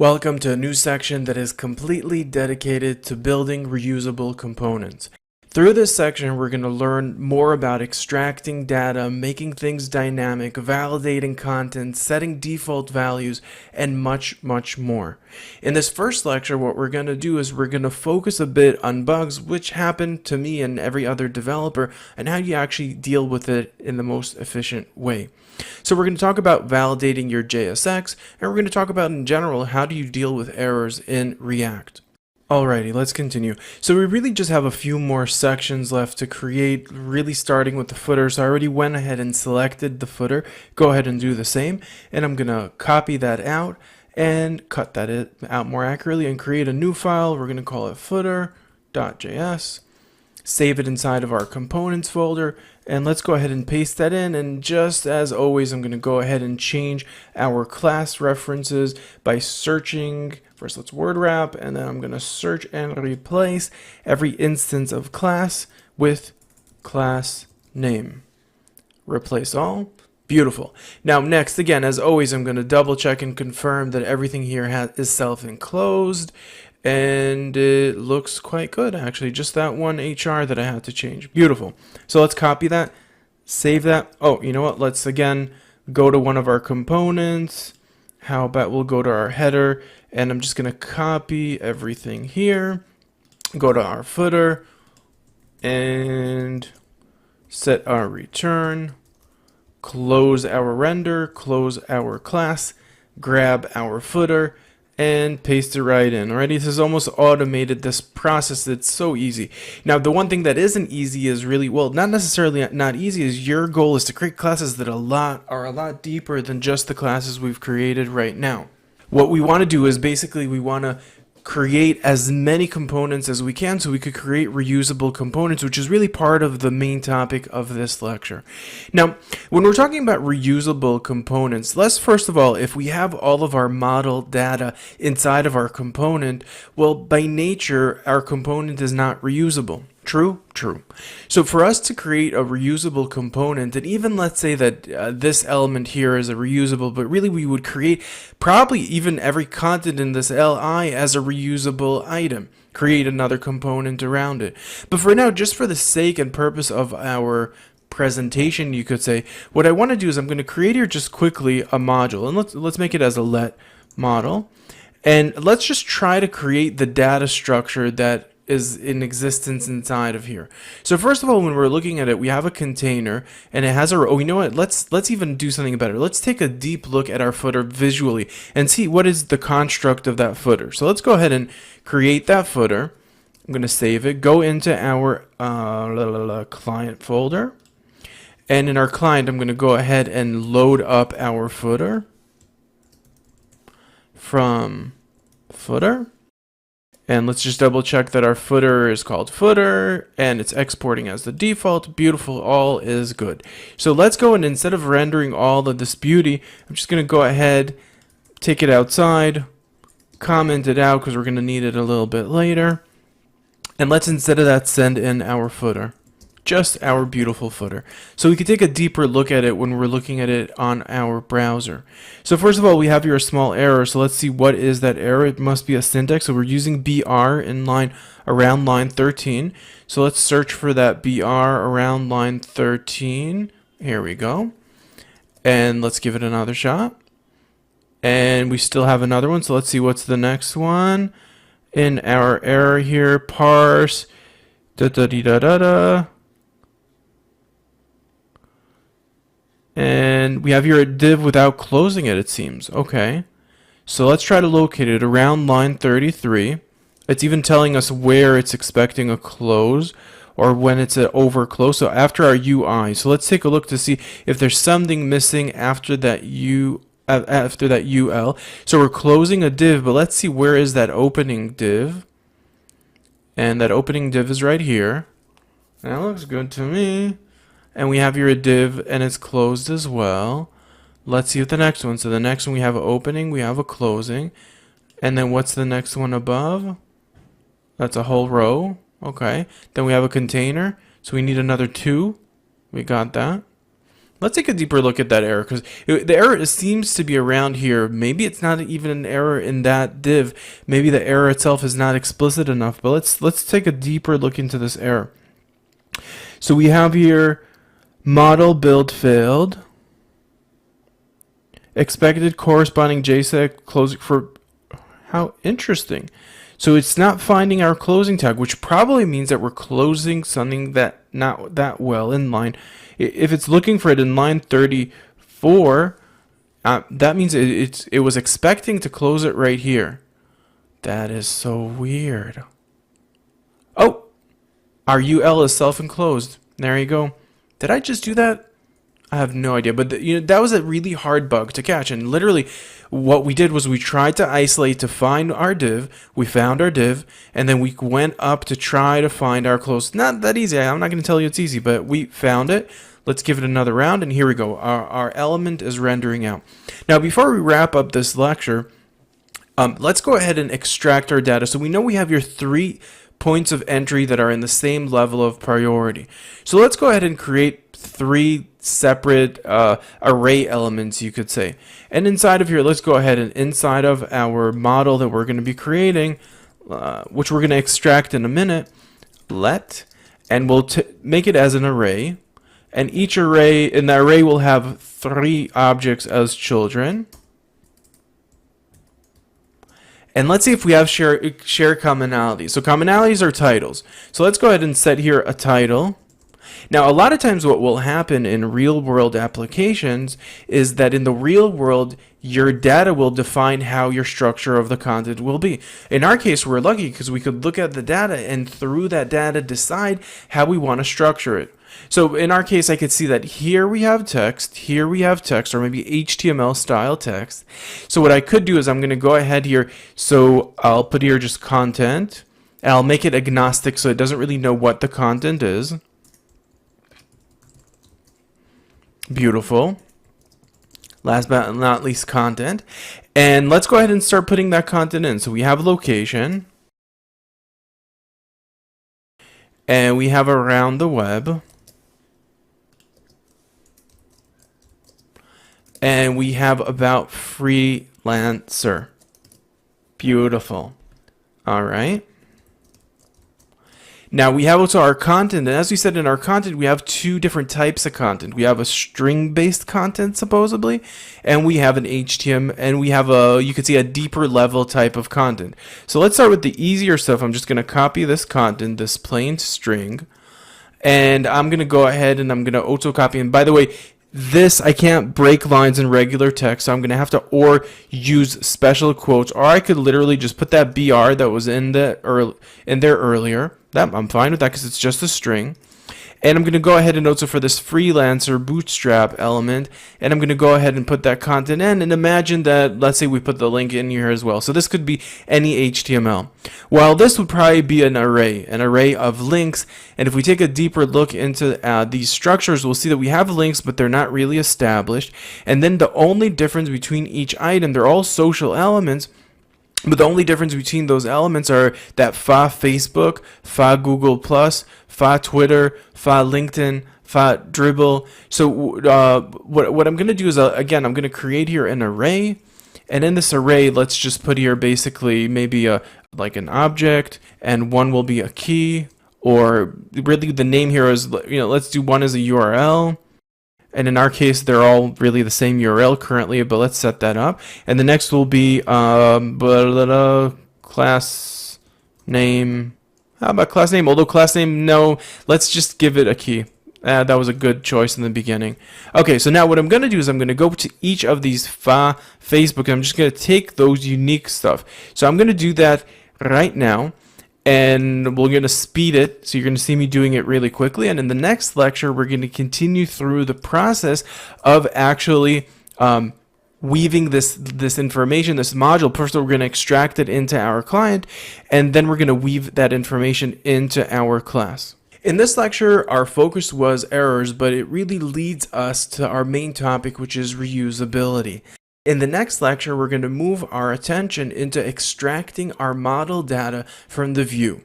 Welcome to a new section that is completely dedicated to building reusable components. Through this section, we're going to learn more about extracting data, making things dynamic, validating content, setting default values, and much, much more. In this first lecture, what we're going to do is we're going to focus a bit on bugs, which happen to me and every other developer, and how you actually deal with it in the most efficient way. So we're going to talk about validating your JSX, and we're going to talk about in general, how do you deal with errors in React. Alrighty, let's continue. So we really just have a few more sections left to create, really starting with the footer. So I already went ahead and selected the footer. Go ahead and do the same. And I'm going to copy that out and cut that out more accurately and create a new file. We're going to call it footer.js. Save it inside of our components folder, and let's go ahead and paste that in. And just as always, I'm going to go ahead and change our class references by searching. First, let's word wrap, and then I'm going to search and replace every instance of class with class name. Replace all. Beautiful. Now next, again, as always, I'm going to double check and confirm that everything here is self-enclosed. And it looks quite good, actually. Just that one HR that I had to change. Beautiful. So let's copy that, save that. Oh, you know what? Let's again go to one of our components. How about we'll go to our header, and I'm just going to copy everything here. Go to our footer and set our return. Close our render, close our class, grab our footer, and paste it right in. Alrighty, this is almost automated, this process. It's so easy. Now, the one thing that isn't easy is really, well, not necessarily not easy, is your goal is to create classes that are a lot deeper than just the classes we've created right now. What we want to do is basically we want to create as many components as we can so we could create reusable components, which is really part of the main topic of this lecture. Now, when we're talking about reusable components, let's first of all, if we have all of our model data inside of our component, well, by nature, our component is not reusable. True? True. So for us to create a reusable component, and even let's say that this element here is a reusable, but really we would create probably even every content in this LI as a reusable item. Create another component around it. But for now, just for the sake and purpose of our presentation, you could say, what I want to do is I'm going to create here just quickly a module, and let's make it as a let model. And let's just try to create the data structure that is in existence inside of here. So first of all, when we're looking at it, we have a container and it has a, oh, you know what, let's even do something better. Let's take a deep look at our footer visually and see what is the construct of that footer. So let's go ahead and create that footer. I'm going to save it, go into our client folder, and in our client I'm going to go ahead and load up our footer from footer. And let's just double check that our footer is called footer and it's exporting as the default. Beautiful, all is good. So let's go, and instead of rendering all of this beauty, I'm just going to go ahead, take it outside, comment it out because we're going to need it a little bit later. And let's, instead of that, send in our footer. Just our beautiful footer. So we can take a deeper look at it when we're looking at it on our browser. So first of all, we have here a small error. So let's see, what is that error? It must be a syntax. So we're using BR in around line 13. So let's search for that BR around line 13. Here we go. And let's give it another shot. And we still have another one. So let's see, what's the next one? In our error here, parse and we have here a div without closing it, it seems. Okay. So let's try to locate it around line 33. It's even telling us where it's expecting a close or when it's an over close. So after our UI. So let's take a look to see if there's something missing after that UL. So we're closing a div, but let's see, where is that opening div? And that opening div is right here. That looks good to me. And we have here a div and it's closed as well. Let's see what the next one. So the next one, we have an opening, we have a closing. And then what's the next one above? That's a whole row. Okay. Then we have a container. So we need another 2. We got that. Let's take a deeper look at that error, because the error seems to be around here. Maybe it's not even an error in that div. Maybe the error itself is not explicit enough, but let's take a deeper look into this error. So we have here model build failed, expected corresponding JSON closing for, how interesting. So it's not finding our closing tag, which probably means that we're closing something that not that well in line. If it's looking for it in line 34, that means it was expecting to close it right here. That is so weird. Oh, our UL is self-enclosed. There you go. Did I just do that? I have no idea, but that was a really hard bug to catch. And literally, what we did was we tried to isolate to find our div. We found our div, and then we went up to try to find our close. Not that easy. I'm not going to tell you it's easy, but we found it. Let's give it another round, and here we go. Our element is rendering out. Now, before we wrap up this lecture, let's go ahead and extract our data. So we know we have your 3 points of entry that are in the same level of priority. So let's go ahead and create 3 separate array elements, you could say. And inside of here, let's go ahead and inside of our model that we're going to be creating, which we're going to extract in a minute, and we'll make it as an array. And each array, in the array, will have 3 objects as children. And let's see if we have share commonalities. So commonalities are titles. So let's go ahead and set here a title. Now, a lot of times what will happen in real-world applications is that in the real world, your data will define how your structure of the content will be. In our case, we're lucky because we could look at the data and through that data decide how we want to structure it. So in our case, I could see that here we have text, here we have text, or maybe HTML style text. So what I could do is I'm going to go ahead here. So I'll put here just content. And I'll make it agnostic so it doesn't really know what the content is. Beautiful. Last but not least, content. And let's go ahead and start putting that content in. So we have location. And we have around the web. And we have about freelancer. Beautiful. All right. Now we have also our content, and as we said in our content, we have 2 different types of content. We have a string-based content, supposedly, and we have an HTML, and we have you could see a deeper level type of content. So let's start with the easier stuff. I'm just going to copy this content, this plain string, and I'm going to go ahead and I'm going to auto copy. And by the way, this, I can't break lines in regular text, so I'm going to have to or use special quotes, or I could literally just put that BR that was in there earlier. I'm fine with that because it's just a string. And I'm going to go ahead and also for this freelancer bootstrap element, and I'm going to go ahead and put that content in, and imagine that, let's say we put the link in here as well. So this could be any HTML. While this would probably be an array of links, and if we take a deeper look into these structures, we'll see that we have links, but they're not really established. And then the only difference between each item, they're all social elements, but the only difference between those elements are that fa Facebook, fa Google+, fa Twitter, fa LinkedIn, fa Dribble. So what I'm going to do is, again, I'm going to create here an array. And in this array, let's just put here basically maybe like an object, and one will be a key. Or really the name here is, let's do one as a URL. And in our case, they're all really the same URL currently, but let's set that up. And the next will be class name. How about class name? Although class name, no. Let's just give it a key. That was a good choice in the beginning. Okay, so now what I'm going to do is I'm going to go to each of these Facebook, and I'm just going to take those unique stuff. So I'm going to do that right now. And we're going to speed it, so you're going to see me doing it really quickly. And in the next lecture, we're going to continue through the process of actually weaving this information, this module. First, we're going to extract it into our client, and then we're going to weave that information into our class. In this lecture, our focus was errors, but it really leads us to our main topic, which is reusability. In the next lecture, we're going to move our attention into extracting our model data from the view.